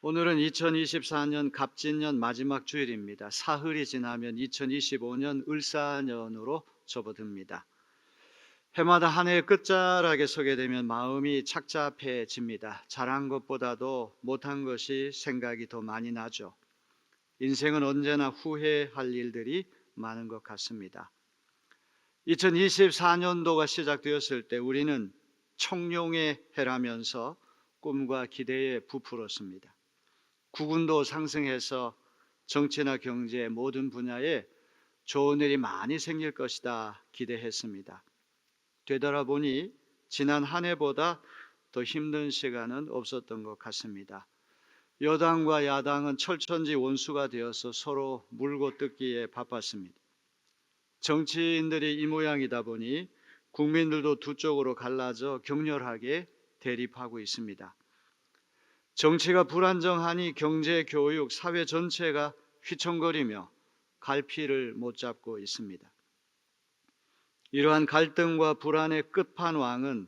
오늘은 2024년 갑진년 마지막 주일입니다. 사흘이 지나면 2025년 을사년으로 접어듭니다. 해마다 한 해의 끝자락에 서게 되면 마음이 착잡해집니다. 잘한 것보다도 못한 것이 생각이 더 많이 나죠. 인생은 언제나 후회할 일들이 많은 것 같습니다. 2024년도가 시작되었을 때 우리는 청룡의 해라면서 꿈과 기대에 부풀었습니다. 국운도 상승해서 정치나 경제 모든 분야에 좋은 일이 많이 생길 것이다 기대했습니다. 되돌아보니 지난 한 해보다 더 힘든 시간은 없었던 것 같습니다. 여당과 야당은 철천지 원수가 되어서 서로 물고 뜯기에 바빴습니다. 정치인들이 이 모양이다 보니 국민들도 두 쪽으로 갈라져 격렬하게 대립하고 있습니다. 정치가 불안정하니 경제, 교육, 사회 전체가 휘청거리며 갈피를 못 잡고 있습니다. 이러한 갈등과 불안의 끝판왕은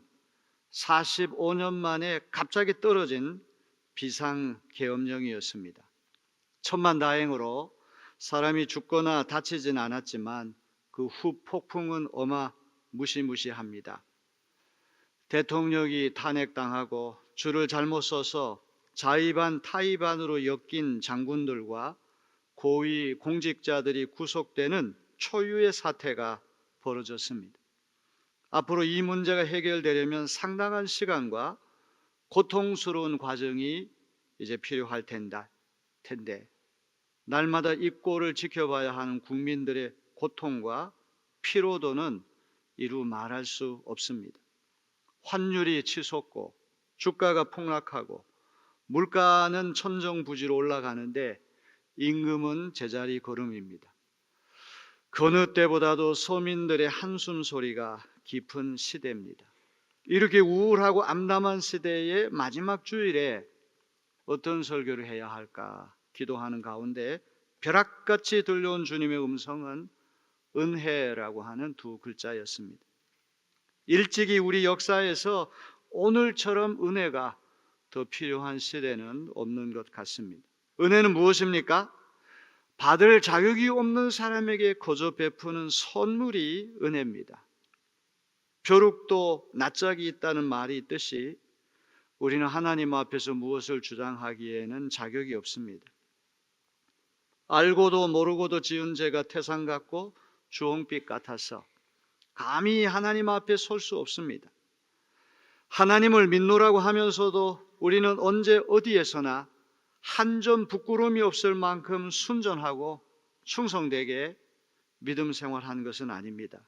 45년 만에 갑자기 떨어진 비상계엄령이었습니다. 천만다행으로 사람이 죽거나 다치진 않았지만 그 후 폭풍은 어마무시합니다. 대통령이 탄핵당하고 줄을 잘못 서서 자의반 타의반으로 엮인 장군들과 고위 공직자들이 구속되는 초유의 사태가 벌어졌습니다. 앞으로 이 문제가 해결되려면 상당한 시간과 고통스러운 과정이 이제 필요할 텐데 날마다 이 꼴을 지켜봐야 하는 국민들의 고통과 피로도는 이루 말할 수 없습니다. 환율이 치솟고 주가가 폭락하고 물가는 천정부지로 올라가는데 임금은 제자리 걸음입니다. 그 어느 때보다도 서민들의 한숨 소리가 깊은 시대입니다. 이렇게 우울하고 암담한 시대의 마지막 주일에 어떤 설교를 해야 할까 기도하는 가운데 벼락같이 들려온 주님의 음성은 은혜라고 하는 두 글자였습니다. 일찍이 우리 역사에서 오늘처럼 은혜가 더 필요한 시대는 없는 것 같습니다. 은혜는 무엇입니까? 받을 자격이 없는 사람에게 거저 베푸는 선물이 은혜입니다. 벼룩도 낯짝이 있다는 말이 있듯이 우리는 하나님 앞에서 무엇을 주장하기에는 자격이 없습니다. 알고도 모르고도 지은 죄가 태산 같고 주홍빛 같아서 감히 하나님 앞에 설 수 없습니다. 하나님을 믿노라고 하면서도 우리는 언제 어디에서나 한 점 부끄러움이 없을 만큼 순전하고 충성되게 믿음 생활한 것은 아닙니다.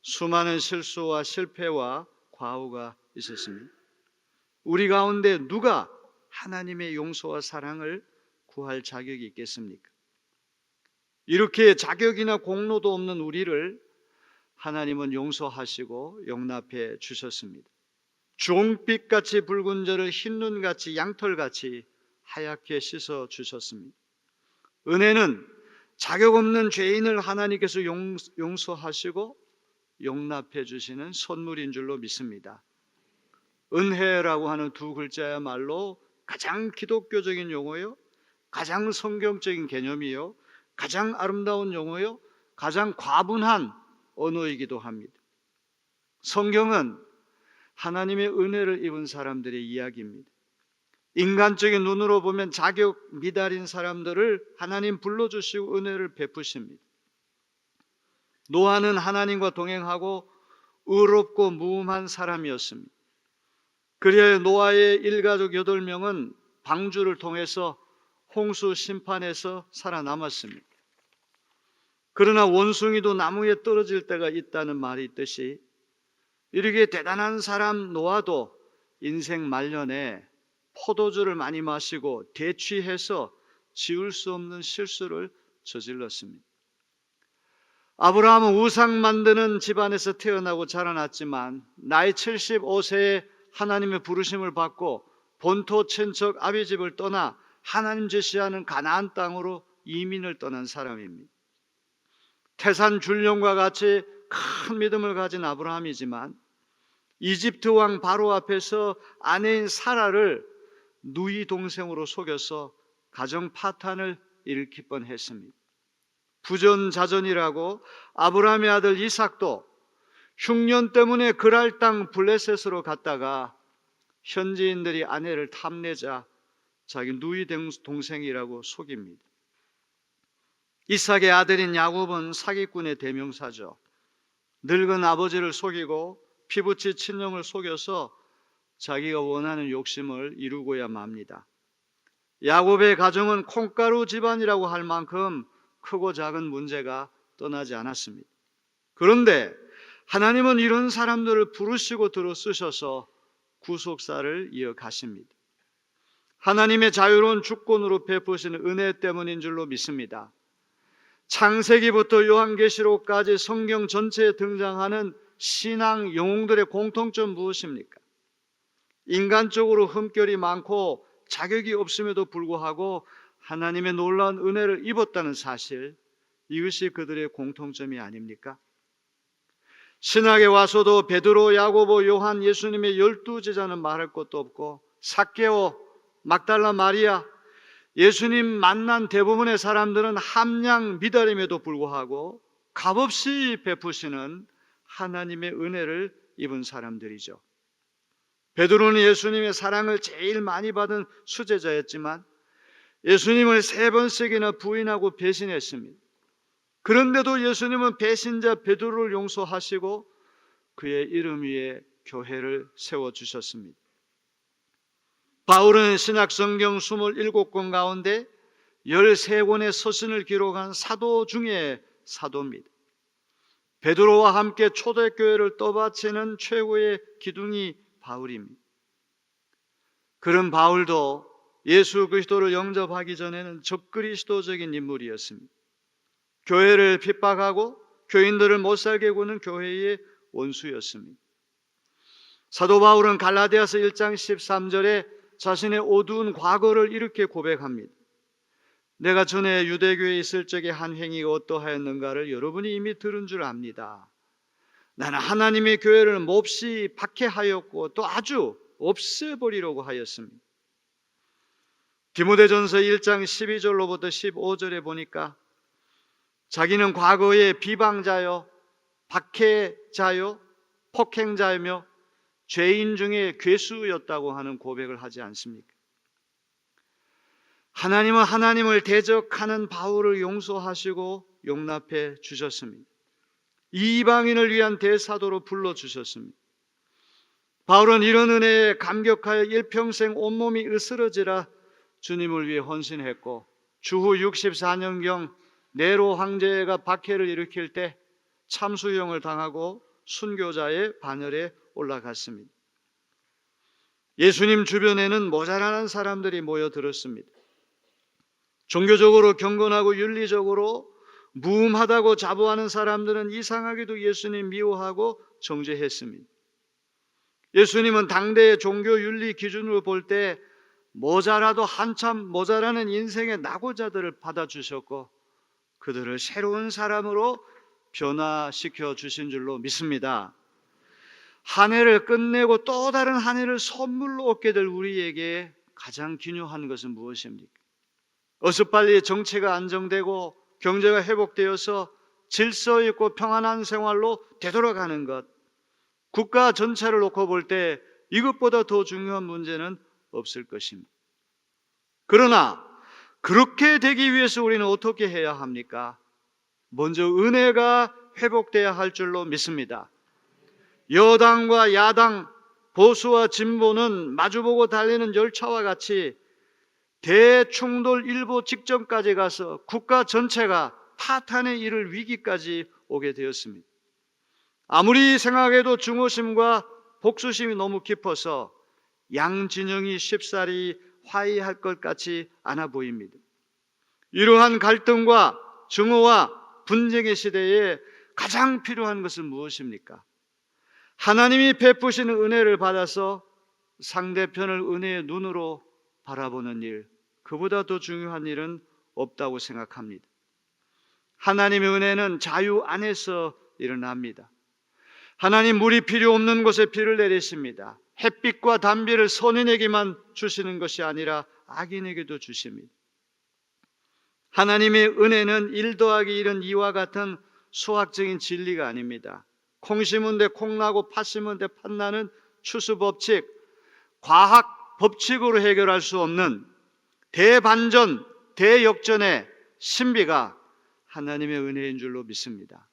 수많은 실수와 실패와 과오가 있었습니다. 우리 가운데 누가 하나님의 용서와 사랑을 구할 자격이 있겠습니까? 이렇게 자격이나 공로도 없는 우리를 하나님은 용서하시고 용납해 주셨습니다. 주홍빛같이 붉은 저를 흰눈같이 양털같이 하얗게 씻어 주셨습니다. 은혜는 자격 없는 죄인을 하나님께서 용서하시고 용납해 주시는 선물인 줄로 믿습니다. 은혜라고 하는 두 글자야말로 가장 기독교적인 용어요, 가장 성경적인 개념이요, 가장 아름다운 용어요, 가장 과분한 언어이기도 합니다. 성경은 하나님의 은혜를 입은 사람들의 이야기입니다. 인간적인 눈으로 보면 자격 미달인 사람들을 하나님 불러주시고 은혜를 베푸십니다. 노아는 하나님과 동행하고 의롭고 무음한 사람이었습니다. 그리하여 노아의 일가족 8명은 방주를 통해서 홍수 심판에서 살아남았습니다. 그러나 원숭이도 나무에 떨어질 때가 있다는 말이 있듯이 이렇게 대단한 사람 노아도 인생 말년에 포도주를 많이 마시고 대취해서 지울 수 없는 실수를 저질렀습니다. 아브라함은 우상 만드는 집안에서 태어나고 자라났지만 나이 75세에 하나님의 부르심을 받고 본토 친척 아비집을 떠나 하나님 제시하는 가나안 땅으로 이민을 떠난 사람입니다. 태산 줄령과 같이 큰 믿음을 가진 아브라함이지만 이집트 왕 바로 앞에서 아내인 사라를 누이 동생으로 속여서 가정 파탄을 일으킬 뻔했습니다. 부전자전이라고 아브라함의 아들 이삭도 흉년 때문에 그랄 땅 블레셋으로 갔다가 현지인들이 아내를 탐내자 자기 누이 동생이라고 속입니다. 이삭의 아들인 야곱은 사기꾼의 대명사죠. 늙은 아버지를 속이고 피부치 친형을 속여서 자기가 원하는 욕심을 이루고야 맙니다. 야곱의 가정은 콩가루 집안이라고 할 만큼 크고 작은 문제가 떠나지 않았습니다. 그런데 하나님은 이런 사람들을 부르시고 들어 쓰셔서 구속사를 이어가십니다. 하나님의 자유로운 주권으로 베푸시는 은혜 때문인 줄로 믿습니다. 창세기부터 요한계시록까지 성경 전체에 등장하는 신앙 영웅들의 공통점 무엇입니까? 인간적으로 흠결이 많고 자격이 없음에도 불구하고 하나님의 놀라운 은혜를 입었다는 사실, 이것이 그들의 공통점이 아닙니까? 신학에 와서도 베드로, 야고보, 요한, 예수님의 12제자는 말할 것도 없고 삭개오, 막달라 마리아, 예수님 만난 대부분의 사람들은 함량 미달임에도 불구하고 값없이 베푸시는 하나님의 은혜를 입은 사람들이죠. 베드로는 예수님의 사랑을 제일 많이 받은 수제자였지만 예수님을 3번씩이나 부인하고 배신했습니다. 그런데도 예수님은 배신자 베드로를 용서하시고 그의 이름 위에 교회를 세워주셨습니다. 바울은 신약성경 27권 가운데 13권의 서신을 기록한 사도 중에 사도입니다. 베드로와 함께 초대교회를 떠받치는 최고의 기둥이 바울입니다. 그런 바울도 예수 그리스도를 영접하기 전에는 적그리스도적인 인물이었습니다. 교회를 핍박하고 교인들을 못살게 구는 교회의 원수였습니다. 사도 바울은 갈라디아서 1장 13절에 자신의 어두운 과거를 이렇게 고백합니다. 내가 전에 유대교에 있을 적에 한 행위가 어떠하였는가를 여러분이 이미 들은 줄 압니다. 나는 하나님의 교회를 몹시 박해하였고 또 아주 없애버리려고 하였습니다. 디모데전서 1장 12절로부터 15절에 보니까 자기는 과거에 비방자요, 박해자요, 폭행자이며 죄인 중에 괴수였다고 하는 고백을 하지 않습니까? 하나님은 하나님을 대적하는 바울을 용서하시고 용납해 주셨습니다. 이방인을 위한 대사도로 불러주셨습니다. 바울은 이런 은혜에 감격하여 일평생 온몸이 으스러지라 주님을 위해 헌신했고 주후 64년경 네로 황제가 박해를 일으킬 때 참수형을 당하고 순교자의 반열에 올라갔습니다. 예수님 주변에는 모자라는 사람들이 모여들었습니다. 종교적으로 경건하고 윤리적으로 무음하다고 자부하는 사람들은 이상하게도 예수님 미워하고 정죄했습니다. 예수님은 당대의 종교 윤리 기준으로 볼 때 모자라도 한참 모자라는 인생의 낙오자들을 받아주셨고 그들을 새로운 사람으로 변화시켜 주신 줄로 믿습니다. 한 해를 끝내고 또 다른 한 해를 선물로 얻게 될 우리에게 가장 기묘한 것은 무엇입니까? 어서 빨리 정치가 안정되고 경제가 회복되어서 질서 있고 평안한 생활로 되돌아가는 것, 국가 전체를 놓고 볼 때 이것보다 더 중요한 문제는 없을 것입니다. 그러나 그렇게 되기 위해서 우리는 어떻게 해야 합니까? 먼저 은혜가 회복돼야 할 줄로 믿습니다. 여당과 야당, 보수와 진보는 마주보고 달리는 열차와 같이 대충돌 일보 직전까지 가서 국가 전체가 파탄에 이를 위기까지 오게 되었습니다. 아무리 생각해도 증오심과 복수심이 너무 깊어서 양 진영이 쉽사리 화해할 것 같지 않아 보입니다. 이러한 갈등과 증오와 분쟁의 시대에 가장 필요한 것은 무엇입니까? 하나님이 베푸시는 은혜를 받아서 상대편을 은혜의 눈으로 바라보는 일, 그보다 더 중요한 일은 없다고 생각합니다. 하나님의 은혜는 자유 안에서 일어납니다. 하나님 물이 필요 없는 곳에 비를 내리십니다. 햇빛과 단비를 선인에게만 주시는 것이 아니라 악인에게도 주십니다. 하나님의 은혜는 1 더하기 1은 2와 같은 수학적인 진리가 아닙니다. 콩 심은 데 콩 나고 팥 심은 데 팥 나는 추수법칙, 과학 법칙으로 해결할 수 없는 대반전, 대역전의 신비가 하나님의 은혜인 줄로 믿습니다.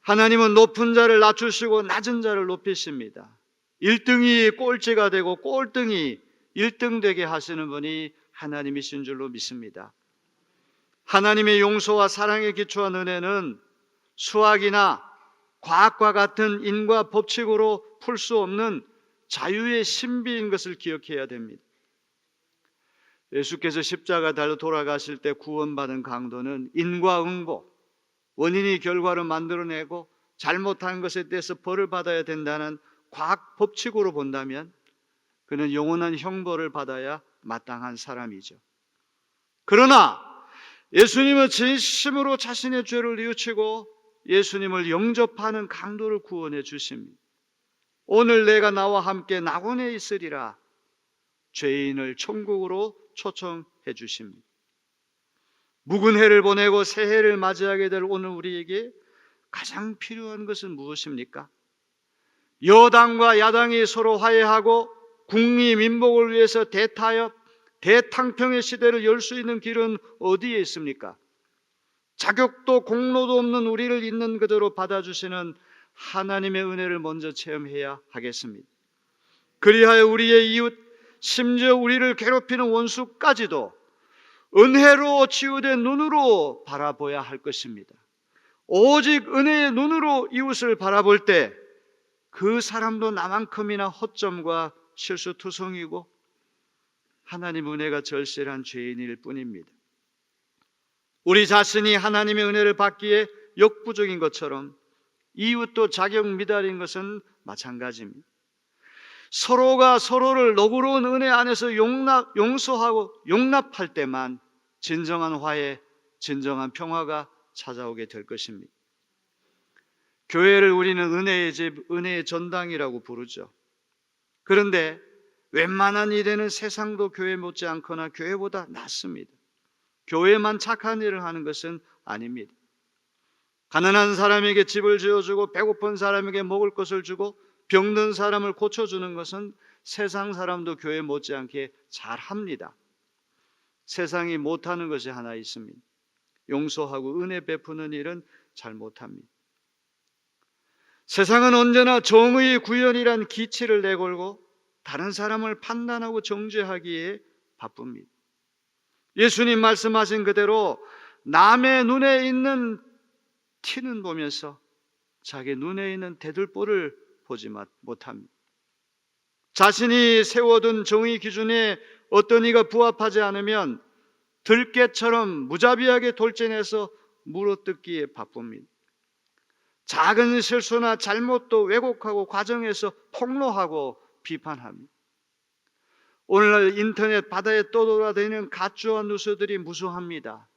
하나님은 높은 자를 낮추시고 낮은 자를 높이십니다. 1등이 꼴찌가 되고 꼴등이 1등 되게 하시는 분이 하나님이신 줄로 믿습니다. 하나님의 용서와 사랑에 기초한 은혜는 수학이나 과학과 같은 인과 법칙으로 풀 수 없는 자유의 신비인 것을 기억해야 됩니다. 예수께서 십자가 달려 돌아가실 때 구원받은 강도는 인과응보, 원인이 결과를 만들어내고 잘못한 것에 대해서 벌을 받아야 된다는 과학 법칙으로 본다면 그는 영원한 형벌을 받아야 마땅한 사람이죠. 그러나 예수님은 진심으로 자신의 죄를 뉘우치고 예수님을 영접하는 강도를 구원해 주십니다. 오늘 내가 나와 함께 낙원에 있으리라, 죄인을 천국으로 초청해 주십니다. 묵은 해를 보내고 새 해를 맞이하게 될 오늘 우리에게 가장 필요한 것은 무엇입니까? 여당과 야당이 서로 화해하고 국리민복을 위해서 대타협, 대탕평의 시대를 열 수 있는 길은 어디에 있습니까? 자격도 공로도 없는 우리를 있는 그대로 받아주시는 하나님의 은혜를 먼저 체험해야 하겠습니다. 그리하여 우리의 이웃, 심지어 우리를 괴롭히는 원수까지도 은혜로 치유된 눈으로 바라봐야 할 것입니다. 오직 은혜의 눈으로 이웃을 바라볼 때 그 사람도 나만큼이나 허점과 실수투성이고 하나님 은혜가 절실한 죄인일 뿐입니다. 우리 자신이 하나님의 은혜를 받기에 역부족인 것처럼 이웃도 자격 미달인 것은 마찬가지입니다. 서로가 서로를 너그러운 은혜 안에서 용서하고 용납할 때만 진정한 화해, 진정한 평화가 찾아오게 될 것입니다. 교회를 우리는 은혜의 집, 은혜의 전당이라고 부르죠. 그런데 웬만한 일에는 세상도 교회 못지않거나 교회보다 낫습니다. 교회만 착한 일을 하는 것은 아닙니다. 가난한 사람에게 집을 지어주고 배고픈 사람에게 먹을 것을 주고 병든 사람을 고쳐주는 것은 세상 사람도 교회 못지않게 잘합니다. 세상이 못하는 것이 하나 있습니다. 용서하고 은혜 베푸는 일은 잘 못합니다. 세상은 언제나 정의의 구현이란 기치를 내걸고 다른 사람을 판단하고 정죄하기에 바쁩니다. 예수님 말씀하신 그대로 남의 눈에 있는 티는 보면서 자기 눈에 있는 대들보를 보지 못합니다. 자신이 세워둔 정의 기준에 어떤 이가 부합하지 않으면 들깨처럼 무자비하게 돌진해서 물어뜯기에 바쁩니다. 작은 실수나 잘못도 왜곡하고 과정에서 폭로하고 비판합니다. 오늘날 인터넷 바다에 떠돌아다니는 가짜와 누수들이 무수합니다.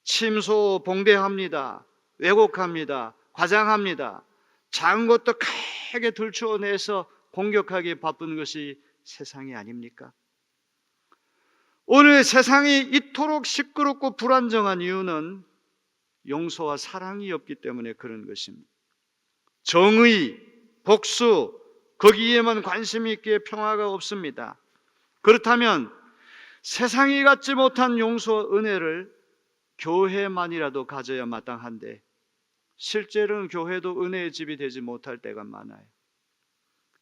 침소 봉대합니다. 왜곡합니다. 과장합니다. 작은 것도 크게 들추어내서 공격하기에 바쁜 것이 세상이 아닙니까? 오늘 세상이 이토록 시끄럽고 불안정한 이유는 용서와 사랑이 없기 때문에 그런 것입니다. 정의, 복수, 거기에만 관심이 있기에 평화가 없습니다. 그렇다면 세상이 갖지 못한 용서와 은혜를 교회만이라도 가져야 마땅한데 실제로는 교회도 은혜의 집이 되지 못할 때가 많아요.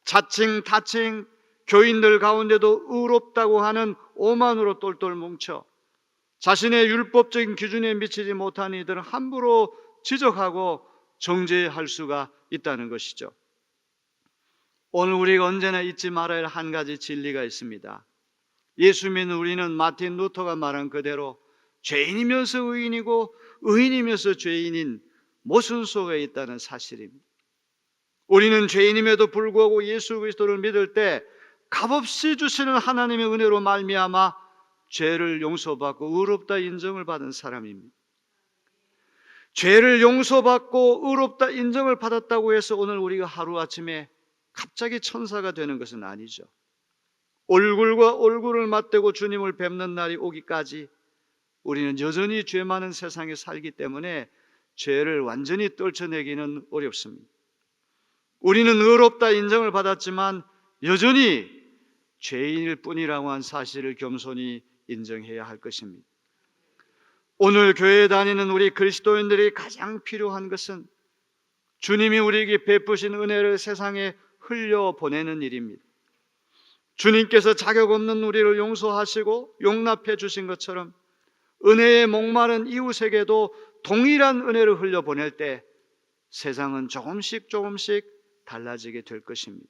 자칭 타칭 교인들 가운데도 의롭다고 하는 오만으로 똘똘 뭉쳐 자신의 율법적인 기준에 미치지 못한 이들은 함부로 지적하고 정죄할 수가 있다는 것이죠. 오늘 우리가 언제나 잊지 말아야 할 한 가지 진리가 있습니다. 예수 믿는 우리는 마틴 루터가 말한 그대로 죄인이면서 의인이고 의인이면서 죄인인 모순 속에 있다는 사실입니다. 우리는 죄인임에도 불구하고 예수 그리스도를 믿을 때 값없이 주시는 하나님의 은혜로 말미암아 죄를 용서받고 의롭다 인정을 받은 사람입니다. 죄를 용서받고 의롭다 인정을 받았다고 해서 오늘 우리가 하루아침에 갑자기 천사가 되는 것은 아니죠. 얼굴과 얼굴을 맞대고 주님을 뵙는 날이 오기까지 우리는 여전히 죄 많은 세상에 살기 때문에 죄를 완전히 떨쳐내기는 어렵습니다. 우리는 의롭다 인정을 받았지만 여전히 죄인일 뿐이라고 한 사실을 겸손히 인정해야 할 것입니다. 오늘 교회에 다니는 우리 그리스도인들이 가장 필요한 것은 주님이 우리에게 베푸신 은혜를 세상에 흘려보내는 일입니다. 주님께서 자격 없는 우리를 용서하시고 용납해 주신 것처럼 은혜에 목마른 이웃에게도 동일한 은혜를 흘려보낼 때 세상은 조금씩 달라지게 될 것입니다.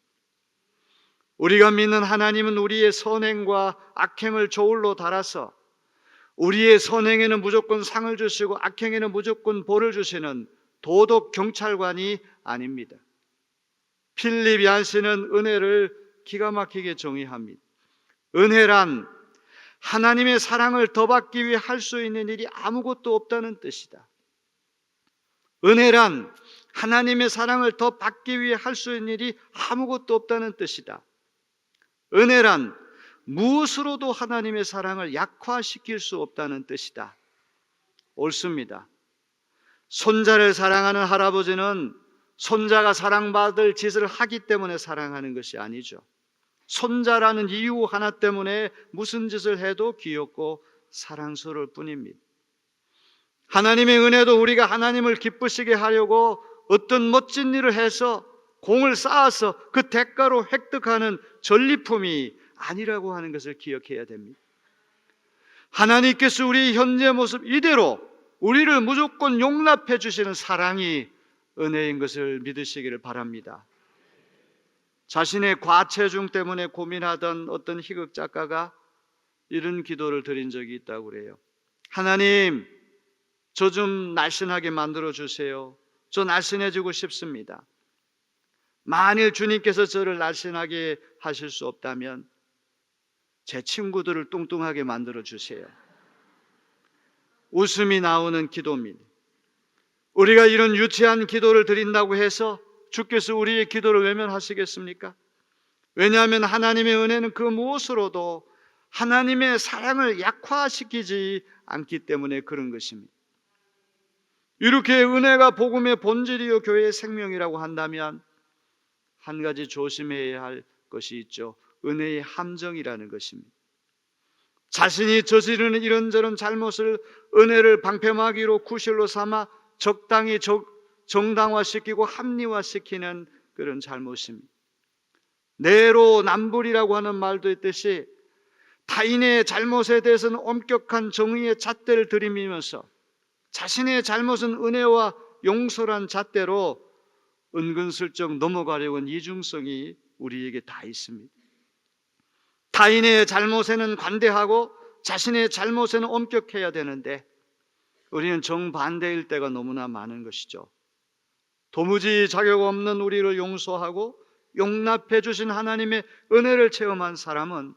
우리가 믿는 하나님은 우리의 선행과 악행을 저울로 달아서 우리의 선행에는 무조건 상을 주시고 악행에는 무조건 벌을 주시는 도덕 경찰관이 아닙니다. 필립 얀시는 은혜를 기가 막히게 정의합니다. 은혜란 하나님의 사랑을 더 받기 위해 할 수 있는 일이 아무것도 없다는 뜻이다. 은혜란 하나님의 사랑을 더 받기 위해 할 수 있는 일이 아무것도 없다는 뜻이다. 은혜란 무엇으로도 하나님의 사랑을 약화시킬 수 없다는 뜻이다. 옳습니다. 손자를 사랑하는 할아버지는 손자가 사랑받을 짓을 하기 때문에 사랑하는 것이 아니죠. 손자라는 이유 하나 때문에 무슨 짓을 해도 귀엽고 사랑스러울 뿐입니다. 하나님의 은혜도 우리가 하나님을 기쁘시게 하려고 어떤 멋진 일을 해서 공을 쌓아서 그 대가로 획득하는 전리품이 아니라고 하는 것을 기억해야 됩니다. 하나님께서 우리의 현재 모습 이대로 우리를 무조건 용납해 주시는 사랑이 은혜인 것을 믿으시기를 바랍니다. 자신의 과체중 때문에 고민하던 어떤 희극 작가가 이런 기도를 드린 적이 있다고 그래요. 하나님, 저 좀 날씬하게 만들어 주세요. 저 날씬해지고 싶습니다. 만일 주님께서 저를 날씬하게 하실 수 없다면 제 친구들을 뚱뚱하게 만들어 주세요. 웃음이 나오는 기도입니다. 우리가 이런 유치한 기도를 드린다고 해서 주께서 우리의 기도를 외면하시겠습니까? 왜냐하면 하나님의 은혜는 그 무엇으로도 하나님의 사랑을 약화시키지 않기 때문에 그런 것입니다. 이렇게 은혜가 복음의 본질이요 교회의 생명이라고 한다면 한 가지 조심해야 할 것이 있죠. 은혜의 함정이라는 것입니다. 자신이 저지르는 이런저런 잘못을 은혜를 방패막이로 구실로 삼아 적당히 정당화시키고 합리화시키는 그런 잘못입니다. 내로남불이라고 하는 말도 있듯이 타인의 잘못에 대해서는 엄격한 정의의 잣대를 들이미면서 자신의 잘못은 은혜와 용서란 잣대로 은근슬쩍 넘어가려고 하는 이중성이 우리에게 다 있습니다. 타인의 잘못에는 관대하고 자신의 잘못에는 엄격해야 되는데 우리는 정반대일 때가 너무나 많은 것이죠. 도무지 자격 없는 우리를 용서하고 용납해 주신 하나님의 은혜를 체험한 사람은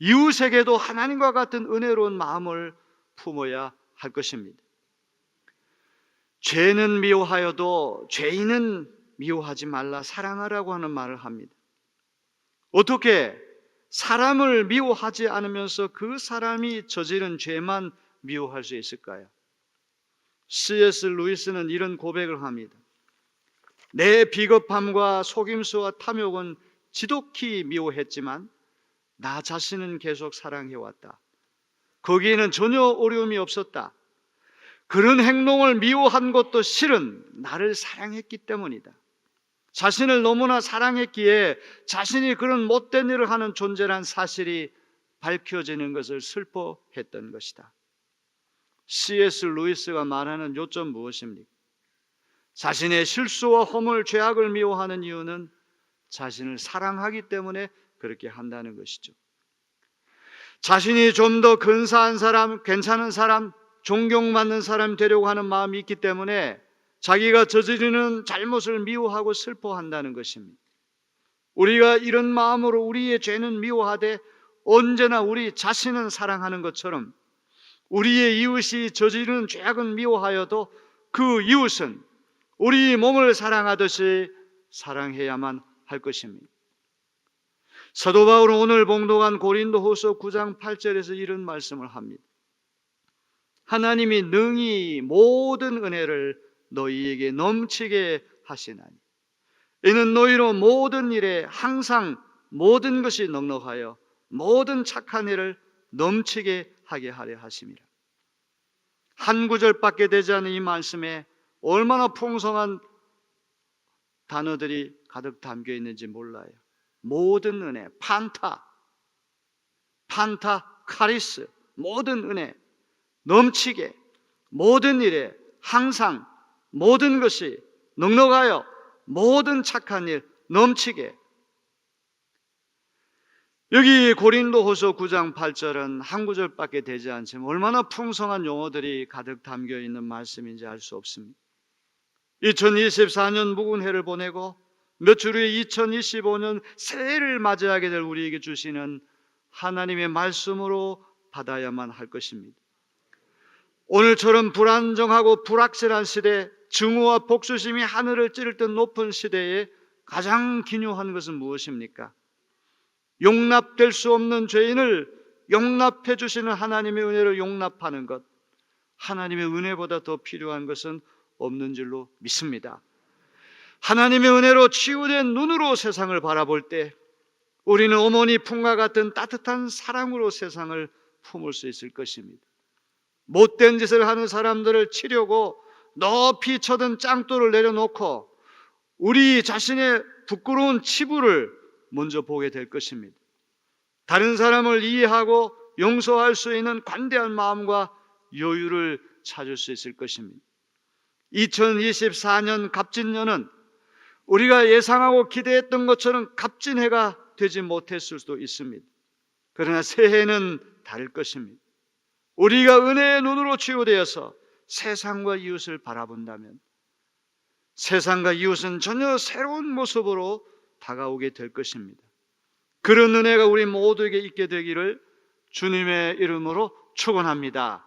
이웃에게도 하나님과 같은 은혜로운 마음을 품어야 할 것입니다. 죄는 미워하여도 죄인은 미워하지 말라 사랑하라고 하는 말을 합니다. 어떻게 사람을 미워하지 않으면서 그 사람이 저지른 죄만 미워할 수 있을까요? C.S. 루이스는 이런 고백을 합니다. 내 비겁함과 속임수와 탐욕은 지독히 미워했지만 나 자신은 계속 사랑해왔다. 거기에는 전혀 어려움이 없었다. 그런 행동을 미워한 것도 실은 나를 사랑했기 때문이다. 자신을 너무나 사랑했기에 자신이 그런 못된 일을 하는 존재란 사실이 밝혀지는 것을 슬퍼했던 것이다. C.S. 루이스가 말하는 요점 무엇입니까? 자신의 실수와 허물, 죄악을 미워하는 이유는 자신을 사랑하기 때문에 그렇게 한다는 것이죠. 자신이 좀 더 근사한 사람, 괜찮은 사람, 존경받는 사람 되려고 하는 마음이 있기 때문에 자기가 저지르는 잘못을 미워하고 슬퍼한다는 것입니다. 우리가 이런 마음으로 우리의 죄는 미워하되 언제나 우리 자신은 사랑하는 것처럼 우리의 이웃이 저지르는 죄악은 미워하여도 그 이웃은 우리 몸을 사랑하듯이 사랑해야만 할 것입니다. 사도 바울은 오늘 봉독한 고린도후서 9장 8절에서 이런 말씀을 합니다. 하나님이 능히 모든 은혜를 너희에게 넘치게 하시나니 이는 너희로 모든 일에 항상 모든 것이 넉넉하여 모든 착한 일을 넘치게 하게 하려 하심이라. 한 구절밖에 되지 않은 이 말씀에 얼마나 풍성한 단어들이 가득 담겨 있는지 몰라요. 모든 은혜, 판타, 카리스, 모든 은혜 넘치게, 모든 일에 항상 모든 것이 넉넉하여 모든 착한 일 넘치게. 여기 고린도후서 9장 8절은 한 구절밖에 되지 않지만 얼마나 풍성한 용어들이 가득 담겨 있는 말씀인지 알 수 없습니다. 2024년 묵은 해를 보내고 며칠 후에 2025년 새해를 맞이하게 될 우리에게 주시는 하나님의 말씀으로 받아야만 할 것입니다. 오늘처럼 불안정하고 불확실한 시대, 증오와 복수심이 하늘을 찌를 듯 높은 시대에 가장 기묘한 것은 무엇입니까? 용납될 수 없는 죄인을 용납해 주시는 하나님의 은혜를 용납하는 것, 하나님의 은혜보다 더 필요한 것은 없는 줄로 믿습니다. 하나님의 은혜로 치유된 눈으로 세상을 바라볼 때 우리는 어머니 품과 같은 따뜻한 사랑으로 세상을 품을 수 있을 것입니다. 못된 짓을 하는 사람들을 치려고 높이 쳐든 짱돌을 내려놓고 우리 자신의 부끄러운 치부를 먼저 보게 될 것입니다. 다른 사람을 이해하고 용서할 수 있는 관대한 마음과 여유를 찾을 수 있을 것입니다. 2024년 갑진년은 우리가 예상하고 기대했던 것처럼 갑진해가 되지 못했을 수도 있습니다. 그러나 새해는 다를 것입니다. 우리가 은혜의 눈으로 치유되어서 세상과 이웃을 바라본다면 세상과 이웃은 전혀 새로운 모습으로 다가오게 될 것입니다. 그런 은혜가 우리 모두에게 있게 되기를 주님의 이름으로 축원합니다.